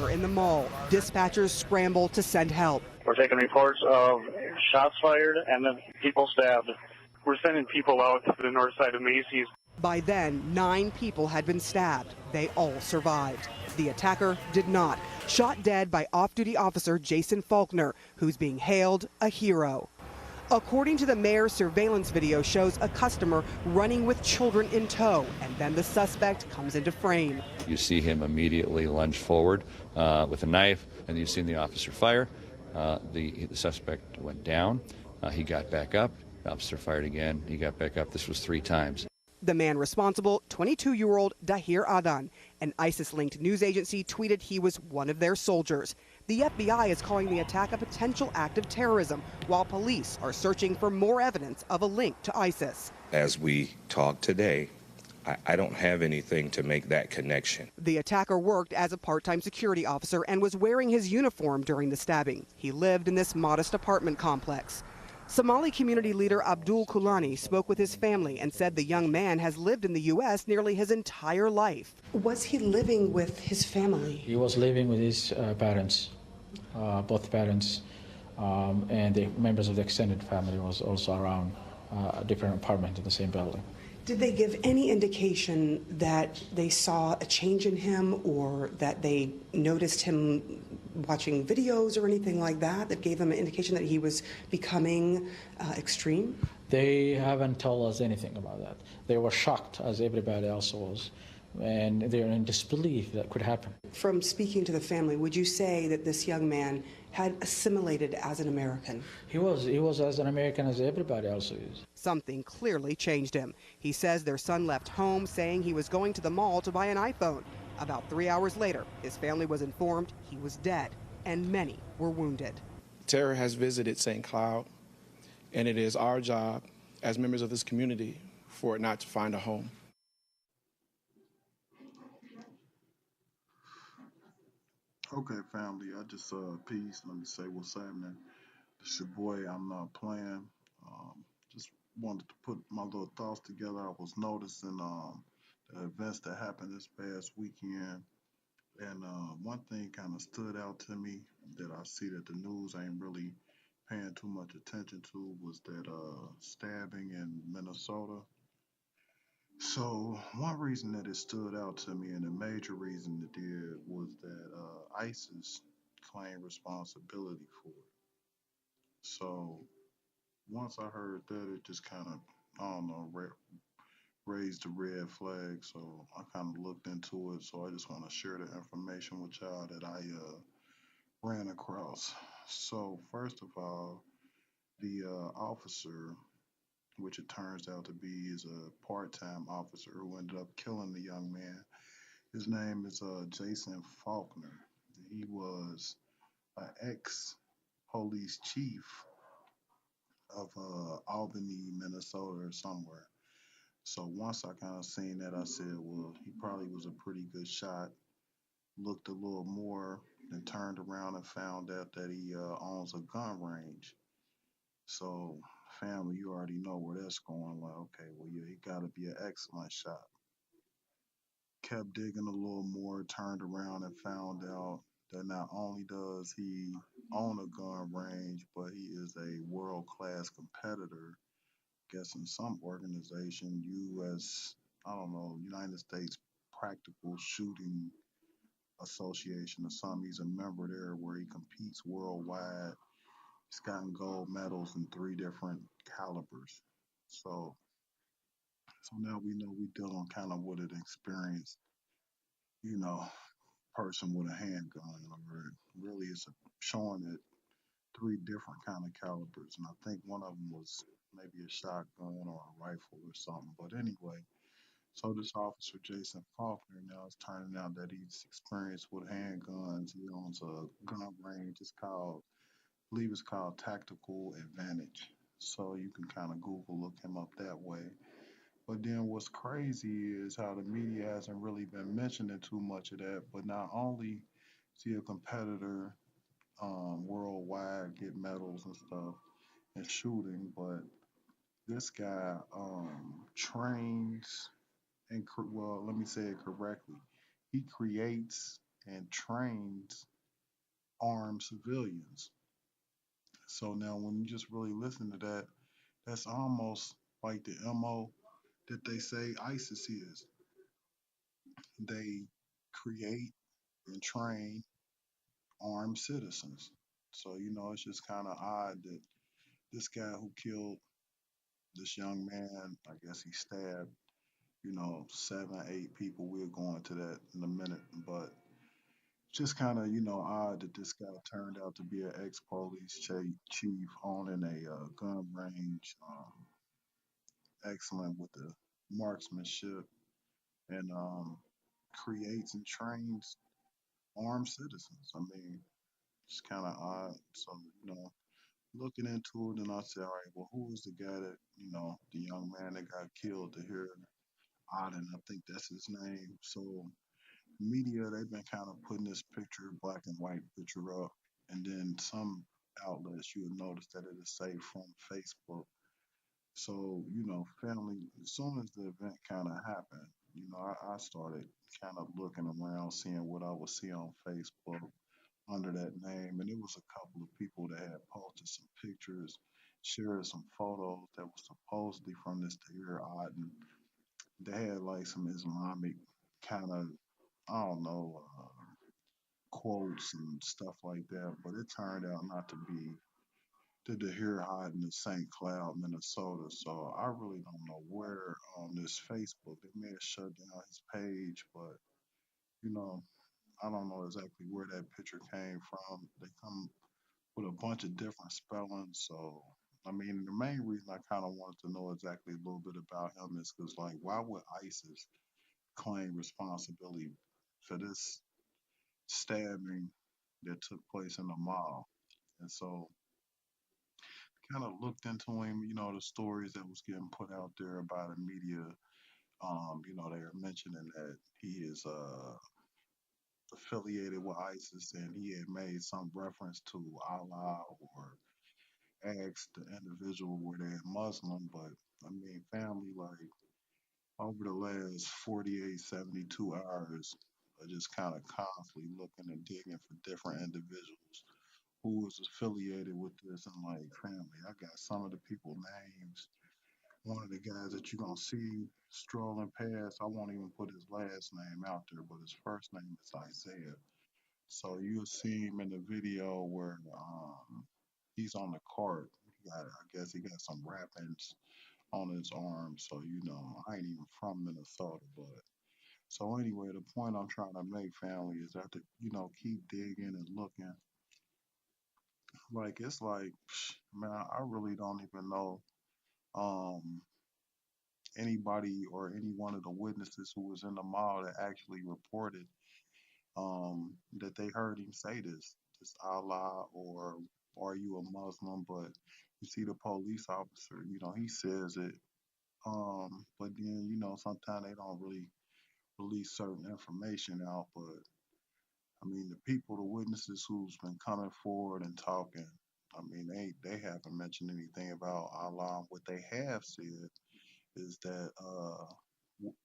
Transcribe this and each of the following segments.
terror in the mall. Dispatchers scramble to send help. We're taking reports of shots fired and then people stabbed. We're sending people out to the north side of Macy's. By then, 9 people had been stabbed. They all survived. The attacker did not. Shot dead by off-duty officer Jason Faulkner, who's being hailed a hero. According to the mayor's surveillance video shows a customer running with children in tow, and then the suspect comes into frame. You see him immediately lunge forward with a knife, and you've seen the officer fire. The suspect went down. He got back up. The officer fired again. He got back up. This was 3 times. The man responsible, 22-year-old Dahir Adan. An ISIS-linked news agency tweeted he was one of their soldiers. The FBI is calling the attack a potential act of terrorism, while police are searching for more evidence of a link to ISIS. As we talk today, I don't have anything to make that connection. The attacker worked as a part-time security officer and was wearing his uniform during the stabbing. He lived in this modest apartment complex. Somali community leader Abdul Kulani spoke with his family and said the young man has lived in the U.S. nearly his entire life. Was he living with his family? He was living with his parents, both parents, and the members of the extended family was also around a different apartment in the same building. Did they give any indication that they saw a change in him or that they noticed him watching videos or anything like that that gave them an indication that he was becoming extreme? They haven't told us anything about that. They were shocked, as everybody else was, and they're in disbelief that could happen. From speaking to the family, would you say that this young man had assimilated as an American? He was as an American as everybody else is. Something clearly changed him. He says their son left home saying he was going to the mall to buy an iPhone. About 3 hours later, his family was informed he was dead, and many were wounded. Terror has visited St. Cloud, and it is our job as members of this community for it not to find a home. Okay, family, I just peace. Let me say what's happening. It's your boy. I'm not playing. Just wanted to put my little thoughts together. I was noticing the events that happened this past weekend, and one thing kind of stood out to me that I see that the news ain't really paying too much attention to was that stabbing in Minnesota. So one reason that it stood out to me, and a major reason it did, was that ISIS claimed responsibility for it. So once I heard that, it just kind of, I don't know, raised a red flag. So I kind of looked into it. So I just want to share the information with y'all that I ran across. So first of all, the officer, which it turns out to be is a part-time officer who ended up killing the young man. His name is Jason Faulkner. He was an ex-police chief of Albany, Minnesota or somewhere. So once I kind of seen that, I said, well, he probably was a pretty good shot. Looked a little more, then turned around and found out that he owns a gun range. So family, you already know where that's going. Like, okay, well, yeah, he got to be an excellent shot. Kept digging a little more, turned around and found out that not only does he own a gun range, but he is a world-class competitor. Guess in some organization, I don't know, United States Practical Shooting Association or something. He's a member there where he competes worldwide. He's gotten gold medals in 3 different calibers. So now we know we dealing kind of with an experienced, you know, person with a handgun, or really it's showing it 3 different kind of calibers, and I think one of them was maybe a shotgun or a rifle or something. But anyway, so this officer Jason Faulkner now is turning out that he's experienced with handguns. He owns a gun range. I believe it's called Tactical Advantage. So you can kind of Google look him up that way. But then what's crazy is how the media hasn't really been mentioning too much of that. But not only is he a competitor worldwide, get medals and stuff and shooting, but this guy trains and well, let me say it correctly. He creates and trains armed civilians. So now, when you just really listen to that, that's almost like the MO that they say ISIS is. They create and train armed citizens. So, it's just kind of odd that this guy who killed this young man, I guess he stabbed, 7, 8 people. We'll go into that in a minute. But just kind of, odd that this guy turned out to be an ex-police chief owning a gun range, excellent with the marksmanship, and creates and trains armed citizens. I mean, it's kind of odd. So, looking into it, and I said, all right, well, who was the guy that, the young man that got killed to hear Auden, I think that's his name. So, media, they've been kind of putting this picture, black and white picture up, and then some outlets, you would notice that it is saved from Facebook. So, family, as soon as the event kind of happened, I started kind of looking around, seeing what I would see on Facebook under that name. And it was a couple of people that had posted some pictures, shared some photos that was supposedly from this Tahir Aden. They had like some Islamic kind of, I don't know, quotes and stuff like that. But it turned out not to be the Tahir Aden in St. Cloud, Minnesota. So I really don't know where on this Facebook they may have shut down his page, but you know, I don't know exactly where that picture came from. They come with a bunch of different spellings. So, I mean, the main reason I kind of wanted to know exactly a little bit about him is because, like, why would ISIS claim responsibility for this stabbing that took place in the mall? And so, kind of looked into him, the stories that was getting put out there by the media. They were mentioning that he is affiliated with ISIS and he had made some reference to Allah or asked the individual were they Muslim, but I mean, family, like over the last 48, 72 hours, just kind of constantly looking and digging for different individuals who was affiliated with this and like family. I got some of the people names. One of the guys that you're gonna see strolling past, I won't even put his last name out there, but his first name is Isaiah. So you'll see him in the video where he's on the cart. I guess he got some wrappings on his arm. So I ain't even from Minnesota, but so anyway, the point I'm trying to make, family, is that to keep digging and looking. Like it's like, man, I really don't even know um anybody or any one of the witnesses who was in the mall that actually reported that they heard him say this Allah or are you a Muslim? But you see the police officer, he says it. But then sometimes they don't really release certain information out. But I mean, the people, the witnesses who's been coming forward and talking, I mean, they haven't mentioned anything about Allah. What they have said is that w-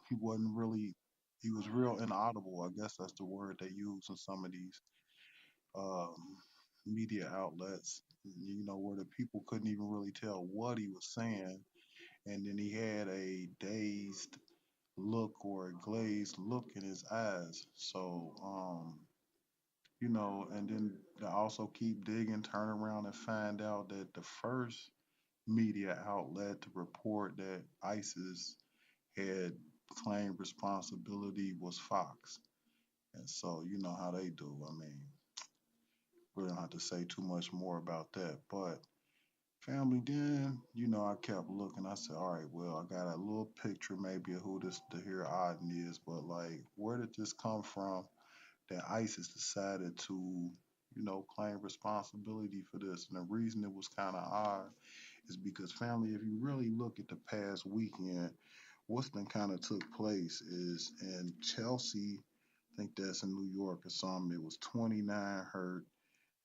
he wasn't really, he was real inaudible. I guess that's the word they use in some of these um, media outlets. Where the people couldn't even really tell what he was saying, and then he had a dazed look or a glazed look in his eyes. So, and then to also keep digging, turn around and find out that the first media outlet to report that ISIS had claimed responsibility was Fox. And so, you know how they do. I mean, we don't have to say too much more about that. But family, then, I kept looking. I said, all right, well, I got a little picture maybe of who this Tahir Aden is, but like, where did this come from that ISIS decided to, claim responsibility for this? And the reason it was kind of odd is because family, if you really look at the past weekend, what's been kind of took place is in Chelsea, I think that's in New York or something, it was 29 hurt.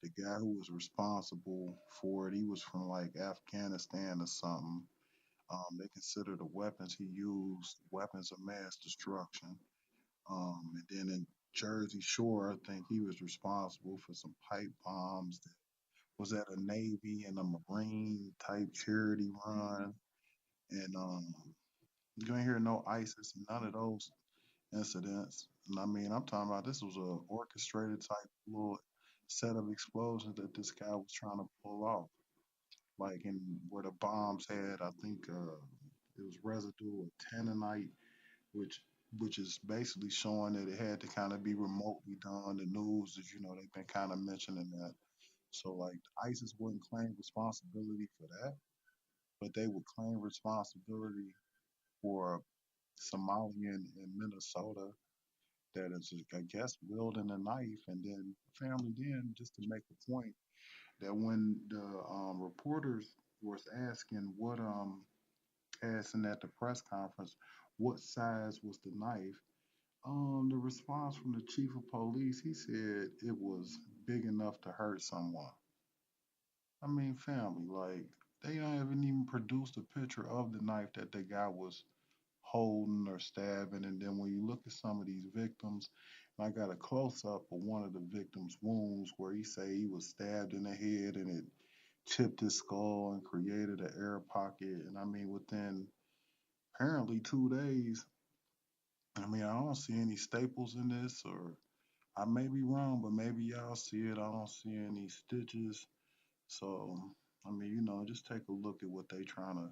The guy who was responsible for it, he was from like Afghanistan or something. They consider the weapons he used weapons of mass destruction. And then Jersey Shore. I think he was responsible for some pipe bombs that was at a Navy and a Marine type charity run. And you ain't hear no ISIS and none of those incidents. And I mean, I'm talking about this was a orchestrated type little set of explosions that this guy was trying to pull off. Like in where the bombs had, I think it was residue of tanninite, which which is basically showing that it had to kind of be remotely done. The news is, they've been kind of mentioning that. So like ISIS wouldn't claim responsibility for that, but they would claim responsibility for Somalian in Minnesota that is, I guess, wielding a knife. And then family, then just to make the point that when the reporters was asking asking at the press conference, what size was the knife? The response from the chief of police, he said it was big enough to hurt someone. I mean, family, like they don't even produced a picture of the knife that the guy was holding or stabbing. And then when you look at some of these victims, I got a close up of one of the victims' wounds where he say he was stabbed in the head and it chipped his skull and created an air pocket. And I mean, within apparently 2 days, I mean, I don't see any staples in this, or I may be wrong, but maybe y'all see it. I don't see any stitches. So, I mean, just take a look at what they trying to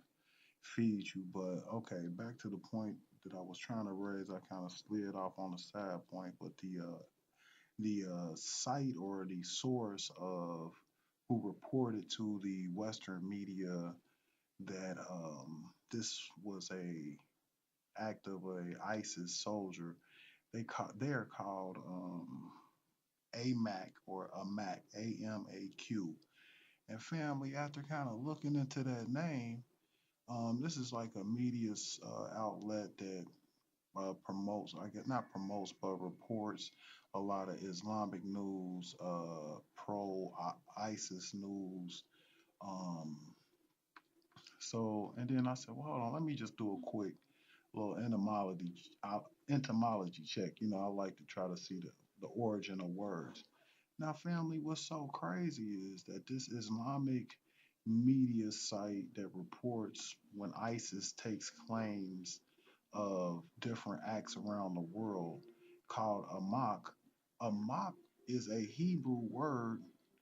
feed you. But okay, back to the point that I was trying to raise. I kind of slid off on the side point, but the site or the source of who reported to the Western media that this was a act of a ISIS soldier. They are called AMAC or AMAC, AMAQ. And family, after kind of looking into that name, this is like a media outlet that promotes, I guess not promotes, but reports a lot of Islamic news, pro ISIS news. Um, and then I said, well, hold on, let me just do a quick little entomology check. I like to try to see the origin of words. Now, family, what's so crazy is that this Islamic media site that reports when ISIS takes claims of different acts around the world called Amak. Amak is a Hebrew word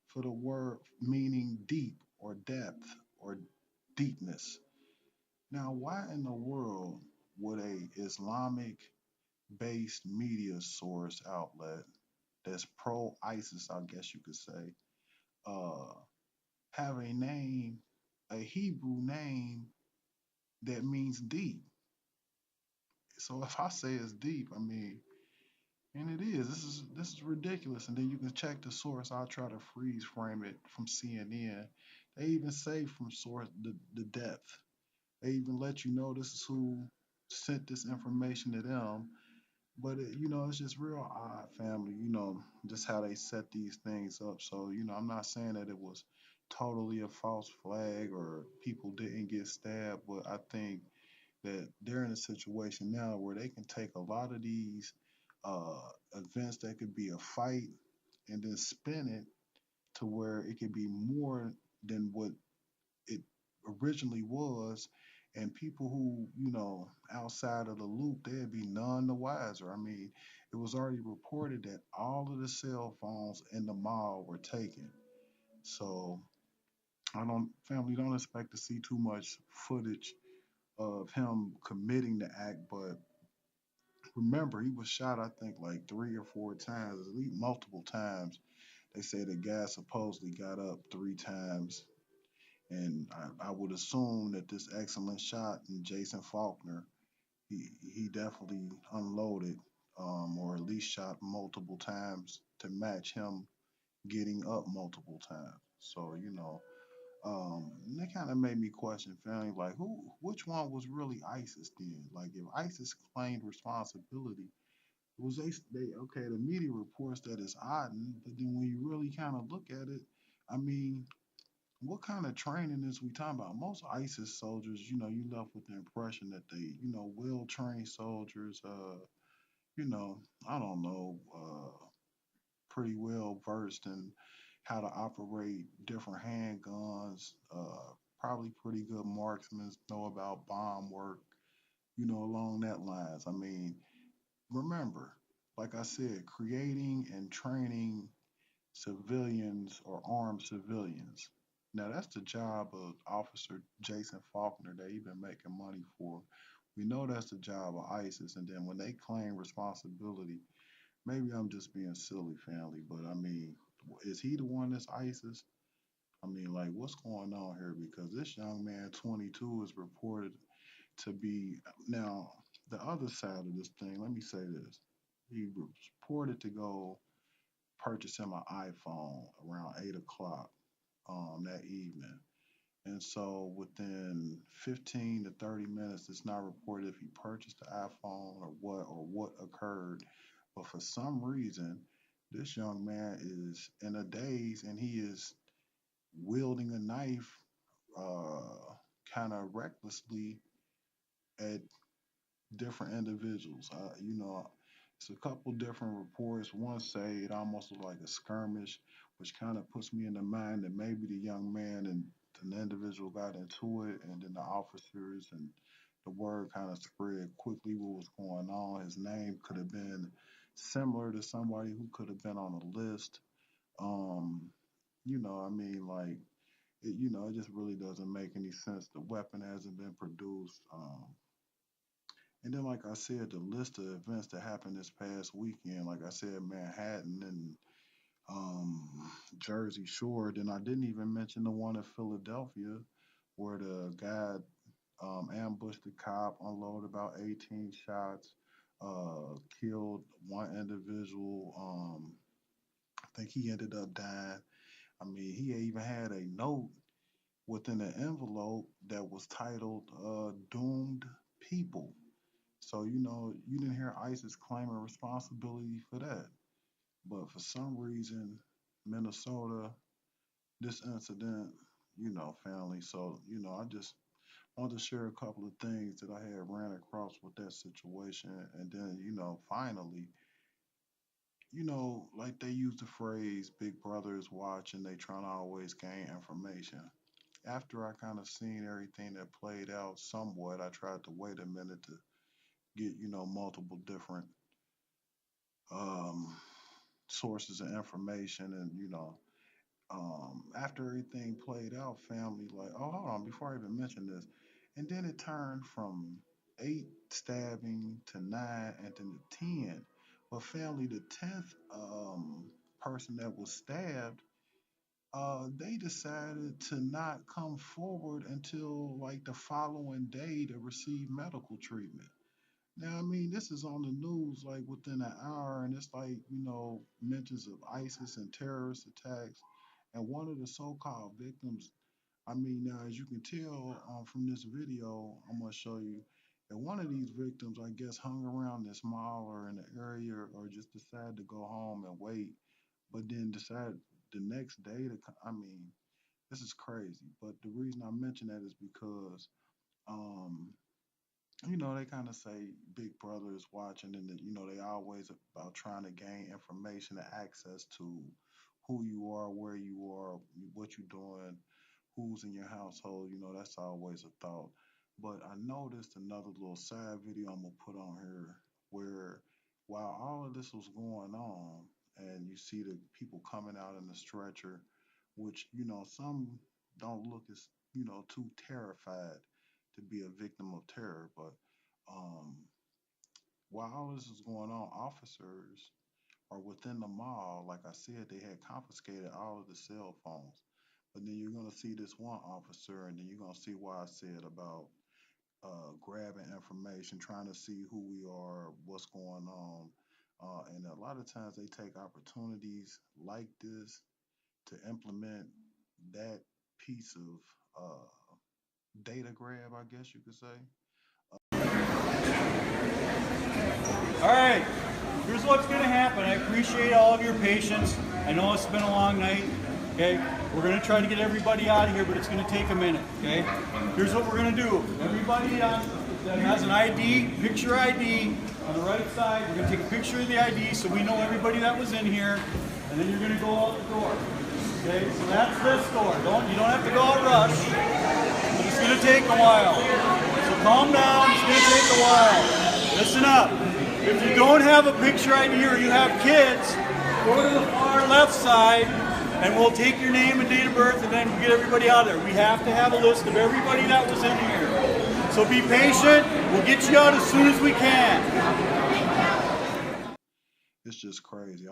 for the word meaning deep or depth or deepness. Now, why in the world would a Islamic based media source outlet that's pro ISIS, I guess you could say, uh, have a name, a Hebrew name that means deep? So if I say it's deep, I mean, and it is. This is ridiculous. And then you can check the source. I'll try to freeze frame it from CNN. They even say from source the depth. They even let you know this is who sent this information to them. But it's just real odd, family. Just how they set these things up. So I'm not saying that it was totally a false flag or people didn't get stabbed, but I think that they're in a situation now where they can take a lot of these uh, events that could be a fight and then spin it to where it could be more than what it originally was. And people who, outside of the loop, they'd be none the wiser. I mean, it was already reported that all of the cell phones in the mall were taken. So family don't expect to see too much footage of him committing the act, but remember, he was shot, I think, like 3 or 4 times, at least multiple times. They say the guy supposedly got up 3 times. And I would assume that this excellent shot in Jason Faulkner, he definitely unloaded or at least shot multiple times to match him getting up multiple times. So, that kind of made me question, family, like which one was really ISIS then? Like, if ISIS claimed responsibility, was okay? The media reports that it's Aden, but then when you really kind of look at it, I mean, what kind of training is we talking about? Most ISIS soldiers, you left with the impression that they, well trained soldiers, I don't know, pretty well versed in how to operate different handguns. Probably pretty good marksmen, know about bomb work, along that lines. I mean, remember, like I said, creating and training civilians or armed civilians. Now that's the job of Officer Jason Faulkner that he's been making money for. We know that's the job of ISIS, and then when they claim responsibility, maybe I'm just being silly, family, but I mean, is he the one that's ISIS? I mean, like, what's going on here? Because this young man, 22, is reported to be now the other side of this thing. Let me say this: he was reported to go purchase him an iPhone around 8 o'clock that evening. And so within 15 to 30 minutes, it's not reported if he purchased the iPhone or what occurred. But for some reason, this young man is in a daze and he is wielding a knife kind of recklessly at different individuals. It's a couple different reports. One say it almost looked like a skirmish, which kind of puts me in the mind that maybe the young man and an individual got into it, and then the officers and the word kind of spread quickly what was going on. His name could have been similar to somebody who could have been on a list. Um, I mean, like, it just really doesn't make any sense. The weapon hasn't been produced. And then, like I said, the list of events that happened this past weekend, like I said, Manhattan and Jersey Shore. Then I didn't even mention the one in Philadelphia where the guy ambushed the cop, unloaded about 18 shots, killed one individual. I think he ended up dying. I mean, he even had a note within an envelope that was titled Doomed People. So, you didn't hear ISIS claiming responsibility for that. But for some reason, Minnesota, this incident, family. So, I just wanted to share a couple of things that I had ran across with that situation. And then, finally, like they use the phrase, Big Brother is watching, they trying to always gain information. After I kind of seen everything that played out somewhat, I tried to wait a minute to get, multiple different um, sources of information. And, after everything played out, family, like, oh, hold on, before I even mention this. And then it turned from 8 stabbing to 9 and then to 10. But family, the 10th person that was stabbed, they decided to not come forward until like the following day to receive medical treatment. Now, I mean, this is on the news like within an hour, and it's like, mentions of ISIS and terrorist attacks. And one of the so called victims, I mean, now as you can tell from this video, I'm going to show you that one of these victims, I guess, hung around this mall or in the area or just decided to go home and wait, but then decided the next day to, I mean, this is crazy. But the reason I mention that is because, um, they kind of say Big Brother is watching, and that, they always about trying to gain information and access to who you are, where you are, what you're doing, who's in your household. That's always a thought. But I noticed another little side video I'm gonna put on here where while all of this was going on, and you see the people coming out in the stretcher, which some don't look as too terrified to be a victim of terror. But um, while all this is going on, officers are within the mall. Like I said, they had confiscated all of the cell phones. But then you're going to see this one officer, and then you're going to see why I said about grabbing information, trying to see who we are, what's going on. And a lot of times they take opportunities like this to implement that piece of data grab, I guess you could say. All right, here's what's going to happen. I appreciate all of your patience. I know it's been a long night, okay? We're going to try to get everybody out of here, but it's going to take a minute, okay? Here's what we're going to do. Everybody on that has an ID, picture ID on the right side. We're gonna take a picture of the ID so we know everybody that was in here, and then you're gonna go out the door. Okay, so that's this door. You don't have to go out rush. It's gonna take a while. So calm down, it's gonna take a while. Listen up. If you don't have a picture ID or you have kids, go to the far left side and we'll take your name and date of birth and then get everybody out of there. We have to have a list of everybody that was in here. So be patient, we'll get you out as soon as we can. It's just crazy.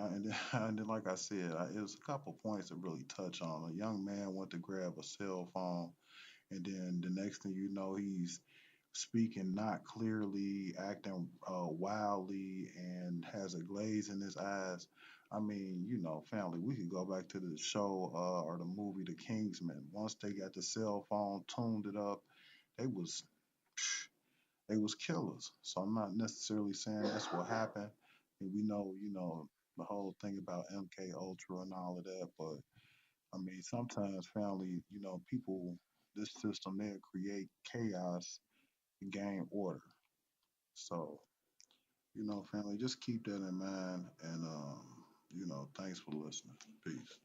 And then like I said, it was a couple points to really touch on. A young man went to grab a cell phone, and then the next thing you know, he's speaking not clearly, acting wildly, and has a glaze in his eyes. I mean, family, we could go back to the show or the movie The Kingsman. Once they got the cell phone, tuned it up, they was they was killers. So I'm not necessarily saying that's what happened. And we know, the whole thing about MK Ultra and all of that. But I mean, sometimes family, people, this system, they'll create chaos to gain order. So, family, just keep that in mind. And, thanks for listening. Peace.